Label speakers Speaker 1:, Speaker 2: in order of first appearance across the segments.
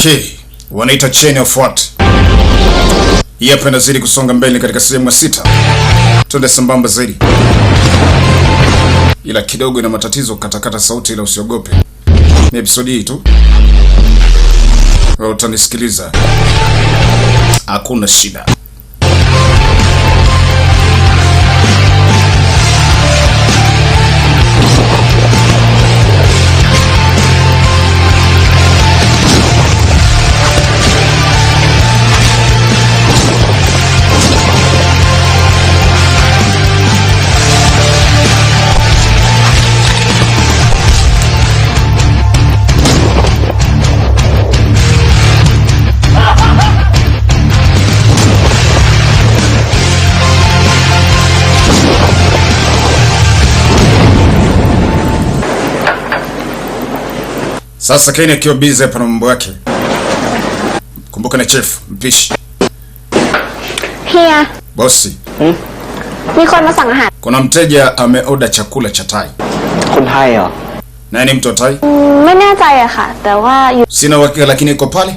Speaker 1: Okay, wanaita chain of what? Hii hapa inazidi kusonga mbele katika sehemu ya 6. Twende sambamba zaidi. Ila kidogo ina matatizo katakata sauti, ila usiogope. Ni episode hii tu. Wewe utanisikiliza. Hakuna shida. Sasa Ken akiwa busy hapa na mambo yake. Kumbuka na chef, mpishi.
Speaker 2: Here.
Speaker 1: Bosi.
Speaker 2: มีคนมาสั่งอาหาร
Speaker 1: Kuna mteja ameorder chakula cha Thai.
Speaker 3: คนไทยเหรอ
Speaker 1: Nani mtu wa Thai?
Speaker 2: ไม่แน่ใจอะค่ะแต่ว่าอยู่
Speaker 1: Sina uhakika lakini iko pale.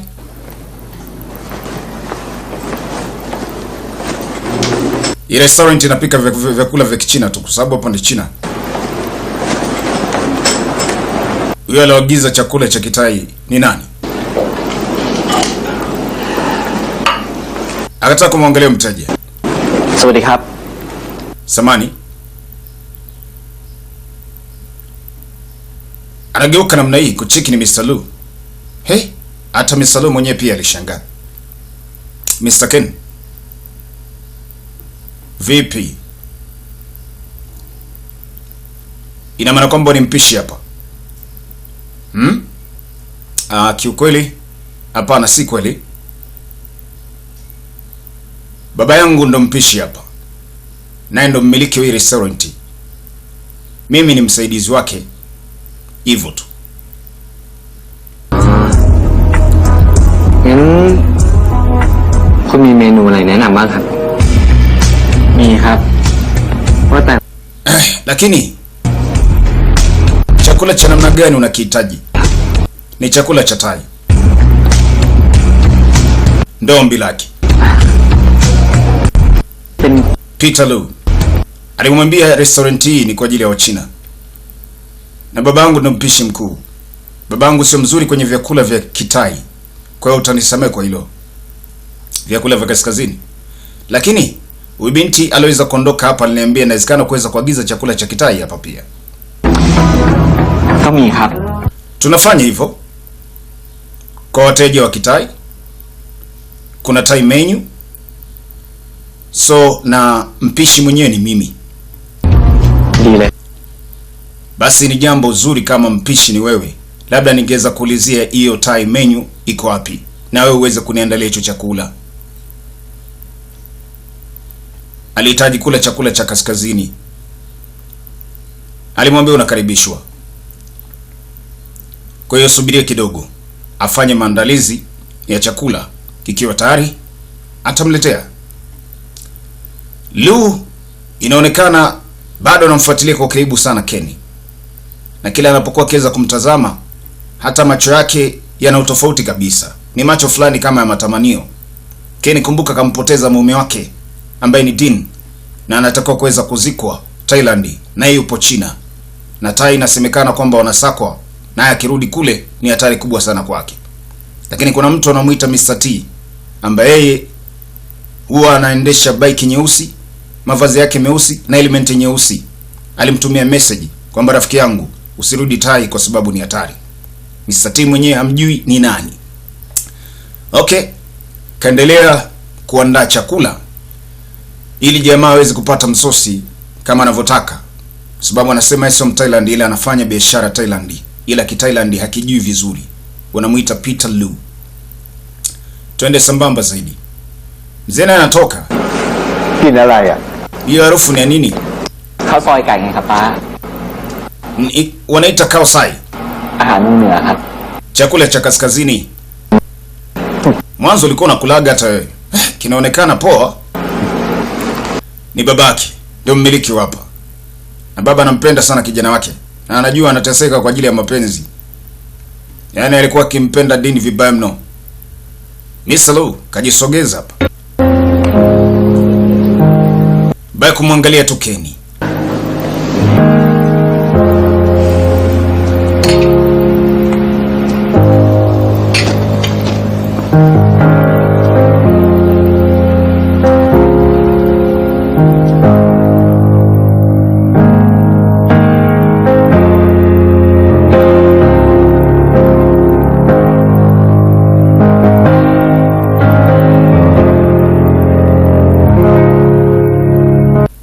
Speaker 1: Hii restaurant inapika vyakula vya Kichina tu kwa sababu hapa ni China. Huyo alioagiza chakula cha Kitai ni nani? Akataka kumwangalia mteja.
Speaker 3: สวัสดีครับ
Speaker 1: Samani. Anageuka namna hii kucheki ni Mr. Lu. Hey, hata Mr. Lu mwenyewe pia alishangaa. Mr. Ken. Vipi? Ina maana kwamba ni mpishi hapa. Kiukweli hapana, si kweli. Baba yangu ndo mpishi hapa. Naye ndo mmiliki wa hii restaurant. Mimi ni msaidizi wake. Hivyo tu.
Speaker 3: งั้นคุณมีเมนูอะไรแนะนำบ้างครับ มีครับว่าแต่
Speaker 1: Lakini chakula cha namna gani unakihitaji? Ni chakula cha Thai. Ndo ombi lake.
Speaker 3: เป็น
Speaker 1: Peter Lu alimwambia restaurant hii ni kwa ajili ya Wachina. Na babangu ndo mpishi mkuu. Babangu sio mzuri kwenye vyakula vya Kitai. Kwa hiyo utanisamehe kwa hilo. Vyakula vya kaskazini. Lakini huyu binti aliweza kuondoka hapa, aliniambia inawezekana kuweza kuagiza chakula cha Kitai hapa pia.
Speaker 3: ก็มีครับ
Speaker 1: Tunafanya hivyo kwa wateja wa Kitai. Kuna Thai menu. So na mpishi mwenyewe ni mimi.
Speaker 3: ดีเลย
Speaker 1: Basi ni jambo zuri kama mpishi ni wewe. Labda ningeweza kuulizia hiyo Thai menu iko wapi, na wewe uweze kuniandalia hicho chakula. Alihitaji kula chakula cha kaskazini. Alimwambia unakaribishwa. Kwa hiyo subiria kidogo, afanye maandalizi ya chakula. Kikiwa tayari atamletea. Lu inaonekana bado anamfuatilia kwa karibu sana Kenny. Na kila anapokuwa akiweza kumtazama, hata macho yake yana utofauti kabisa. Ni macho fulani kama ya matamanio. Kenny, kumbuka, kampoteza mume wake ambaye ni Din, na anatakiwa kuweza kuzikwa Thailand, na yeye yupo China. Na Thai inasemekana kwamba wanasakwa, naye akirudi kule ni hatari kubwa sana kwake. Lakini kuna mtu anamuita Mr. T ambaye yeye huwa anaendesha bike nyeusi, mavazi yake meusi na element nyeusi. Alimtumia message kwamba rafiki yangu, usirudi Thai kwa sababu ni hatari. Mr. T mwenyewe hamjui ni nani. Okay, kaendelea kuandaa chakula ili jamaa aweze kupata msosi kama anavyotaka, sababu anasema yeye sio Mthailand, ile anafanya biashara Thailand, ila Kithailand hakijui vizuri. Wanamuita Peter Lu. Twende sambamba zaidi. Mzee naye anatoka.
Speaker 3: กินอะไรอ่ะ
Speaker 1: Hiyo harufu ni ya nini?
Speaker 3: ข้าวซอยไก่ไงครับป้า
Speaker 1: Wanaita Khao Sai.
Speaker 3: อาหารเหนือครับ
Speaker 1: Chakula cha kaskazini. Mwanzo ulikuwa unakulaga hata wewe. Kinaonekana poa. Ni babake ndio mmiliki hapa. Na baba anampenda sana kijana wake. Na anajua anateseka kwa ajili ya mapenzi. Yaani alikuwa akimpenda Dini vibaya mno. Mr. Lu kajisogeza hapa. Baada kumwangalia tu Kenny.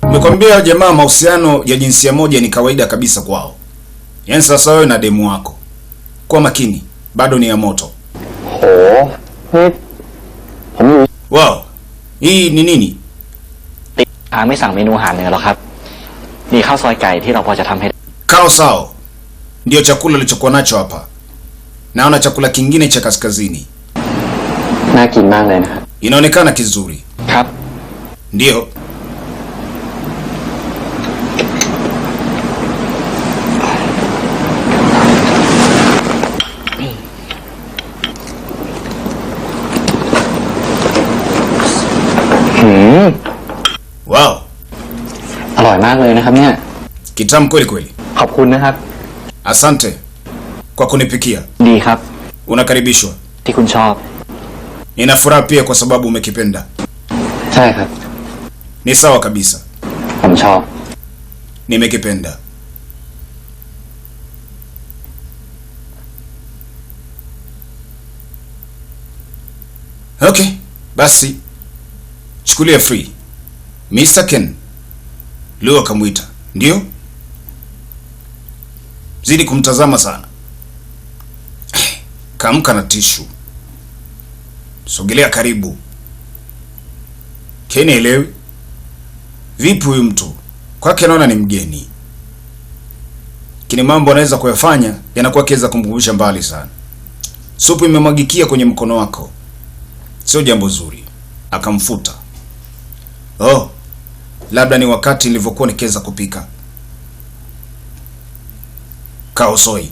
Speaker 1: Nimekwambia jamaa, mahusiano ya jinsia moja ni kawaida kabisa kwao. Yaani sasa wewe na demu wako, kwa makini, bado ni ya moto. Wow, hii ni nini?
Speaker 3: ไม่สั่งเมนูอาหารเหนือหรอกครับมีข้าวซอยไก่ที่เราพอจะทำให้
Speaker 1: Kao sao ndio chakula nilichokuwa nacho hapa. Naona chakula kingine cha kaskazini.
Speaker 3: น่ากินมากเลยนะครับ
Speaker 1: Inaonekana kizuri.
Speaker 3: ครับ
Speaker 1: Ndio. Wow,
Speaker 3: อร่อยมากเลยนะครับเนี่ย
Speaker 1: kitamu kweli kweli.
Speaker 3: ขอบคุณนะครับ
Speaker 1: Asante kwa kunipikia.
Speaker 3: ดีครับ
Speaker 1: Unakaribishwa.
Speaker 3: ที่คุณชอบ
Speaker 1: Nina furaha pia kwa sababu umekipenda.
Speaker 3: ใช่ครับ
Speaker 1: Ni sawa kabisa.
Speaker 3: ผมชอบ
Speaker 1: Nimekipenda. Okay, basi chukulia free. Mr. Ken Lu akamwita. Ndio? Zidi kumtazama sana. Kamka na tishu. Sogelea karibu. Ken elewi. Vipi huyu mtu? Kwake naona ni mgeni. Kini mambo anaweza kuyafanya yanakuwa kiweza kumkumbusha mbali sana. Supu imemwagikia kwenye mkono wako. Sio jambo zuri. Akamfuta. Oh, labda ni wakati nilivyokuwa nikiweza kupika. Kaosoi.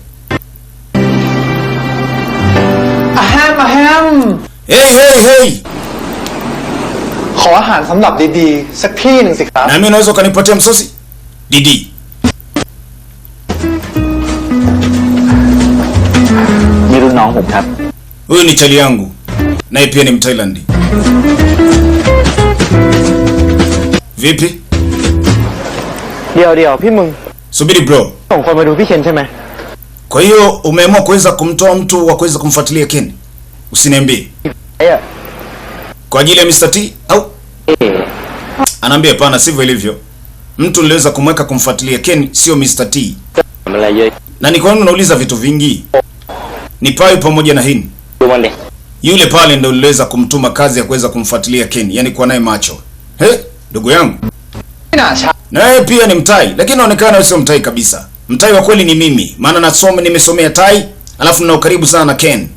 Speaker 4: อาแฮมอาแฮม
Speaker 1: Hey.
Speaker 4: ขออาหารสำหรับดีๆสักที่หนึ่งสิครับ
Speaker 1: Na mimi unaweza ukanipatia msosi? Didi.
Speaker 3: มีรุ่นน้องผมครับ
Speaker 1: Huyu ni chali yangu. Naye pia ni Mthailand. Vipi?
Speaker 4: เดี๋ยวพี่มึง
Speaker 1: Subiri bro.
Speaker 4: ส่งคนมาดูพี่เคนใช่ไหม
Speaker 1: Kwa hiyo umeamua kuweza kumtoa mtu wa kuweza kumfuatilia Ken? Usiniambie.
Speaker 4: ไอ้อะ
Speaker 1: Kwa ajili ya Mr. T au? Anaambia pana, sivyo ilivyo. Mtu niliweza kumweka kumfuatilia Ken sio Mr. T.
Speaker 3: อะไรเยอะ
Speaker 1: Na ni kwa nini unauliza vitu vingi? Ni Pai pamoja na Hin.
Speaker 3: ดูมันเลย
Speaker 1: Yule pale ndio niliweza kumtuma kazi ya kuweza kumfuatilia Ken, yani kuwa naye macho. Ndugu yangu.
Speaker 4: ไม่น่าช้า
Speaker 1: Na yeye pia ni mtai, lakini inaonekana sio mtai kabisa. Mtai wa kweli ni mimi, maana nimesomea tai, alafu nina ukaribu sana na Ken.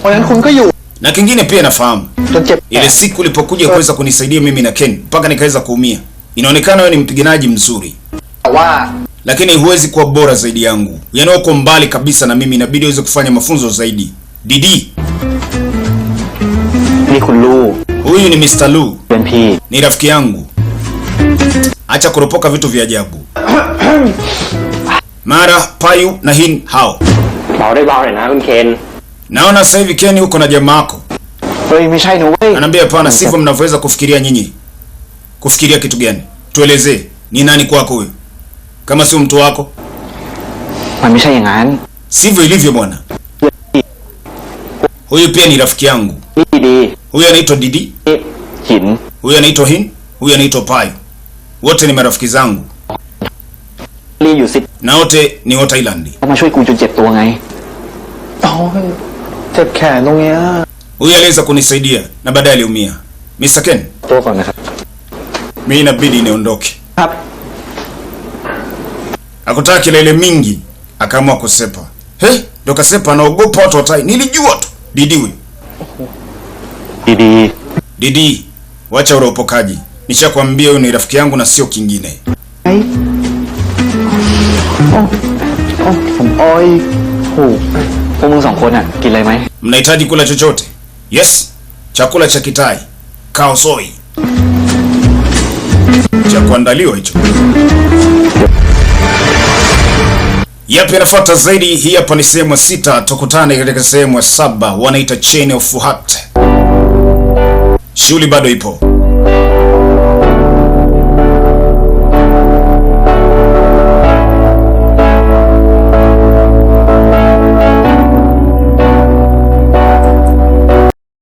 Speaker 4: วันนั้นคุณก็อยู่
Speaker 1: Na kingine pia nafahamu.
Speaker 4: จนเจ็บ
Speaker 1: Ile siku ulipokuja kuweza kunisaidia mimi na Ken, mpaka nikaweza kuumia. Inaonekana wewe ni mpiganaji mzuri,
Speaker 4: แต่ว่า
Speaker 1: lakini huwezi kuwa bora zaidi yangu. Yaani uko mbali kabisa na mimi, inabidi uweze kufanya mafunzo zaidi. Didi,
Speaker 3: นี่คุณลูก
Speaker 1: huyu ni Mr. Lu,
Speaker 3: เป็นพี่
Speaker 1: ni rafiki yangu. Acha kuropoka vitu vya ajabu. Mara Payu na Hin hao.
Speaker 3: เบาได้เบาหน่อยนะคุณเคน
Speaker 1: Naona sasa hivi Ken uko na jamaa yako.
Speaker 4: เฮ้ยไม่ใช่นะเว้ย
Speaker 1: Anaambia hapana, sivyo mnavyoweza kufikiria nyinyi. Kufikiria kitu gani? Tuelezee, ni nani kwako huyo? Kama sio mtu wako?
Speaker 3: มันไม่ใช่อย่างนั้น
Speaker 1: Sivyo ilivyo bwana. Huyu pia ni rafiki yangu.
Speaker 3: นี่ดี
Speaker 1: Huyu anaitwa Didi,
Speaker 3: นี่หิน
Speaker 1: huyu anaitwa Hin, huyu anaitwa Payu. Wote ni marafiki zangu
Speaker 3: รีอยู่สิ
Speaker 1: na wote ni wa Thailand.
Speaker 3: เขามาช่วยกูจนเจ็บตัวไง
Speaker 4: โอ้ยเจ็บแขนตรงเนี้ย
Speaker 1: Huyu aliweza kunisaidia na baadaye aliumia. Mr. Ken,
Speaker 3: ตัวก่อนนะครับ
Speaker 1: mimi inabidi niondoke.
Speaker 4: ครับ
Speaker 1: Hakutaka kelele mingi, akaamua kusepa. Ndio kasepa, anaogopa watu wa Thai. Nilijua tu. Didi huyu.
Speaker 3: ดี
Speaker 1: Didi, wacha uropokaji. Nishakwambia huyu ni rafiki yangu na sio kingine.
Speaker 4: ไอ้ผมอ้อยถูกไป
Speaker 3: วกมึง2 คนอ่ะกินอะไรไหม
Speaker 1: Mnahitaji kula chochote? Yes, chakula cha Kitai, khao soi cha kuandaliwa hicho. Yapi yanafuata zaidi? Hii hapa ni sehemu ya 6. Tukutane katika sehemu ya 7, wanaita Chain of Heart. Shughuli bado ipo.